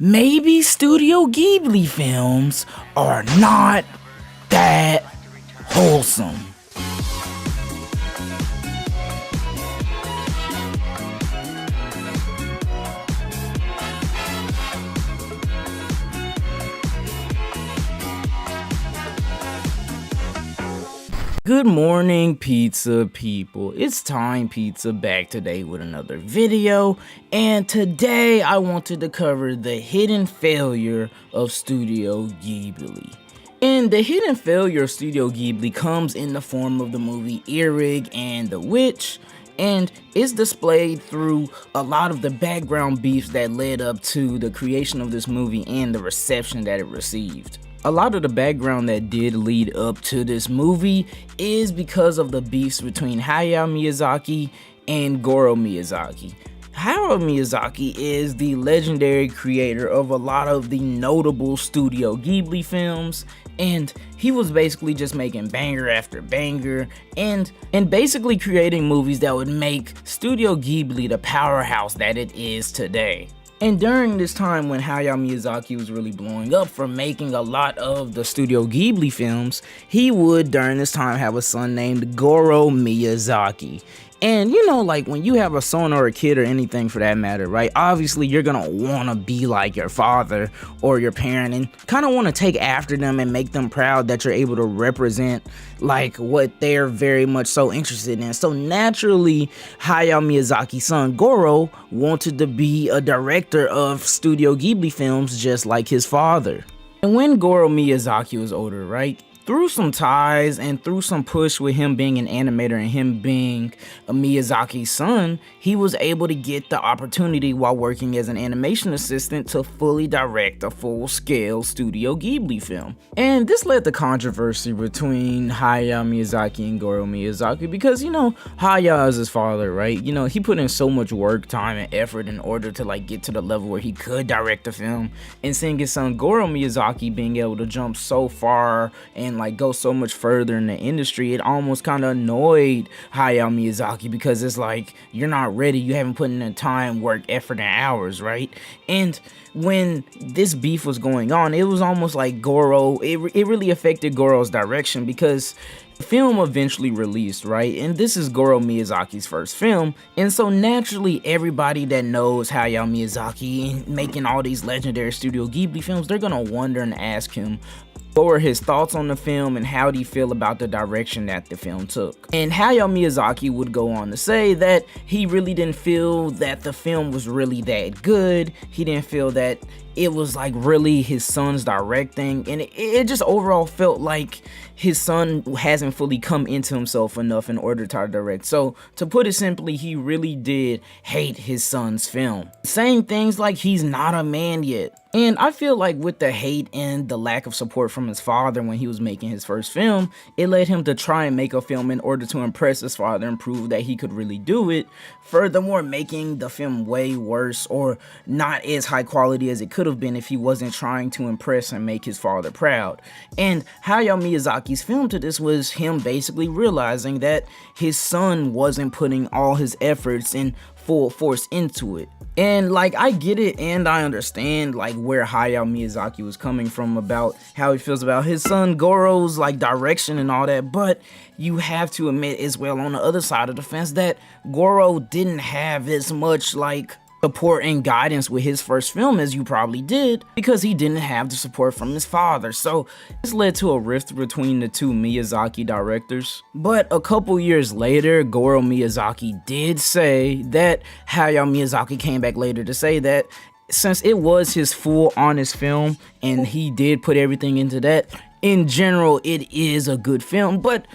maybe Studio Ghibli films are not that wholesome. Good morning, pizza people. It's Tine Pizza back today with another video, and today I wanted to cover the hidden failure of Studio Ghibli. And the hidden failure of Studio Ghibli comes in the form of the movie Irrigating the Witch, and is displayed through a lot of the background beefs that led up to the creation of this movie and the reception that it received. A lot of the background that did lead up to this movie is because of the beefs between Hayao Miyazaki and Goro Miyazaki. Hayao Miyazaki is the legendary creator of a lot of the notable Studio Ghibli films, and he was basically just making banger after banger and basically creating movies that would make Studio Ghibli the powerhouse that it is today. And during this time when Hayao Miyazaki was really blowing up for making a lot of the Studio Ghibli films, he would during this time have a son named Goro Miyazaki. And you know, like when you have a son or a kid or anything for that matter, right? Obviously you're gonna wanna be like your father or your parent and kind of want to take after them and make them proud that you're able to represent like what they're very much so interested in. So naturally, Hayao Miyazaki's son Goro wanted to be a director of Studio Ghibli films just like his father. And when Goro Miyazaki was older, right? Through some ties and through some push with him being an animator and him being a Miyazaki's son, he was able to get the opportunity while working as an animation assistant to fully direct a full-scale Studio Ghibli film. And this led to controversy between Hayao Miyazaki and Goro Miyazaki because, you know, Hayao is his father, right? You know, he put in so much work, time, and effort in order to like get to the level where he could direct a film. And seeing his son Goro Miyazaki being able to jump so far and like go so much further in the industry, it almost kind of annoyed Hayao Miyazaki because it's like, you're not ready, you haven't put in the time, work, effort, and hours, right? And when this beef was going on, it was almost like Goro, it really affected Goro's direction because the film eventually released, right? And this is Goro Miyazaki's first film, and so naturally everybody that knows Hayao Miyazaki making all these legendary Studio Ghibli films, they're gonna wonder and ask him what were his thoughts on the film and how did he feel about the direction that the film took. And Hayao Miyazaki would go on to say that he really didn't feel that the film was really that good. He didn't feel that it was like really his son's directing, and it just overall felt like his son hasn't fully come into himself enough in order to direct. So to put it simply, he really did hate his son's film, saying things like he's not a man yet. And I feel like with the hate and the lack of support from his father when he was making his first film, it led him to try and make a film in order to impress his father and prove that he could really do it. Furthermore, making the film way worse or not as high quality as it could have been if he wasn't trying to impress and make his father proud. And Hayao Miyazaki's film to this was him basically realizing that his son wasn't putting all his efforts and full force into it. And like, I get it and I understand like where Hayao Miyazaki was coming from about how he feels about his son Goro's like direction and all that, but you have to admit as well on the other side of the fence that Goro didn't have as much like support and guidance with his first film as you probably did because he didn't have the support from his father. So this led to a rift between the two Miyazaki directors. But a couple years later, Goro Miyazaki did say that Hayao Miyazaki came back later to say that since it was his full honest film and he did put everything into that, in general it is a good film, but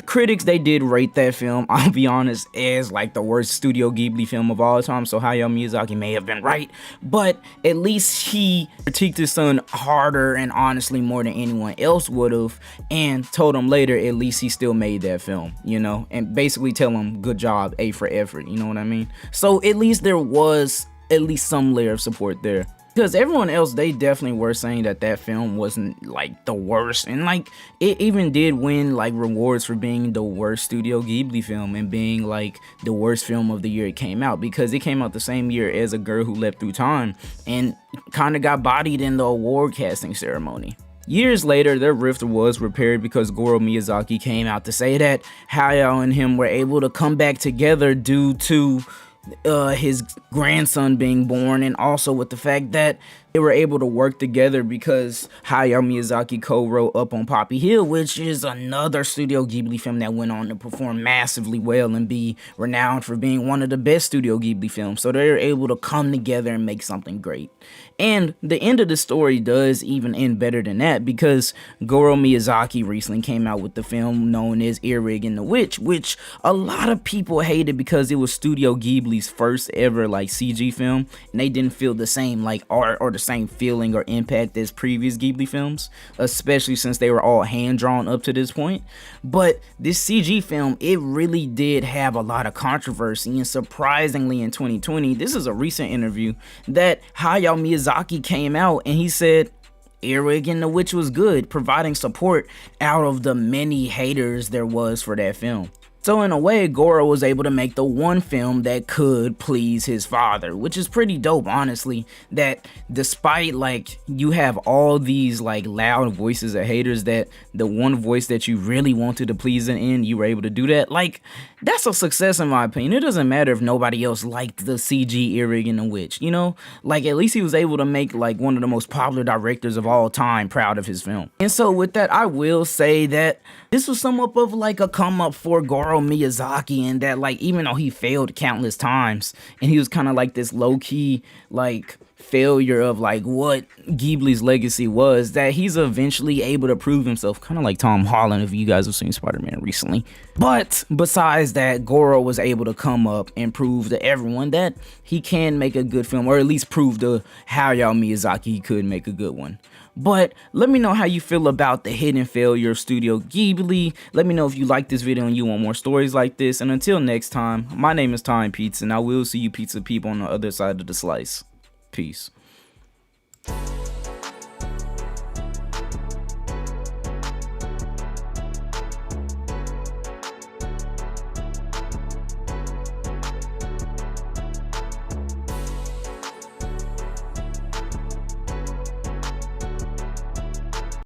critics, they did rate that film, I'll be honest, as like the worst Studio Ghibli film of all time, so Hayao Miyazaki may have been right, but at least he critiqued his son harder and honestly more than anyone else would have, and told him later at least he still made that film, you know, and basically tell him good job, A for effort, you know what I mean? So at least there was at least some layer of support there. Because everyone else, they definitely were saying that that film wasn't like the worst, and like it even did win like rewards for being the worst Studio Ghibli film and being like the worst film of the year it came out, because it came out the same year as A Girl Who Leapt Through Time and kind of got bodied in the award casting ceremony. Years later, their rift was repaired because Goro Miyazaki came out to say that Hayao and him were able to come back together due to his grandson being born, and also with the fact that they were able to work together because Hayao Miyazaki co-wrote Up on Poppy Hill, which is another Studio Ghibli film that went on to perform massively well and be renowned for being one of the best Studio Ghibli films. So they were able to come together and make something great. And the end of the story does even end better than that, because Goro Miyazaki recently came out with the film known as Irrigating the Witch, which a lot of people hated because it was Studio Ghibli's first ever like CG film, and they didn't feel the same like art or the same feeling or impact as previous Ghibli films, especially since they were all hand drawn up to this point. But this CG film, it really did have a lot of controversy, and surprisingly in 2020, this is a recent interview that Hayao Miyazaki came out and he said Irrigating the Witch was good, providing support out of the many haters there was for that film. So in a way, Goro was able to make the one film that could please his father, which is pretty dope, honestly, that despite like you have all these like loud voices of haters, that the one voice that you really wanted to please in the end, you were able to do that. Like, that's a success in my opinion. It doesn't matter if nobody else liked the CG Irrigating the Witch, you know? Like, at least he was able to make like one of the most popular directors of all time proud of his film. And so with that, I will say that this was somewhat of like a come up for Goro Miyazaki, and that like even though he failed countless times and he was kind of like this low-key like failure of like what Ghibli's legacy was, that he's eventually able to prove himself, kind of like Tom Holland if you guys have seen Spider-Man recently. But besides that, Goro was able to come up and prove to everyone that he can make a good film, or at least prove to Hayao Miyazaki he could make a good one. But let me know how you feel about the hidden failure of Studio Ghibli. Let me know if you like this video and you want more stories like this. And until next time, my name is Tine Pizza, and I will see you pizza people on the other side of the slice. Peace.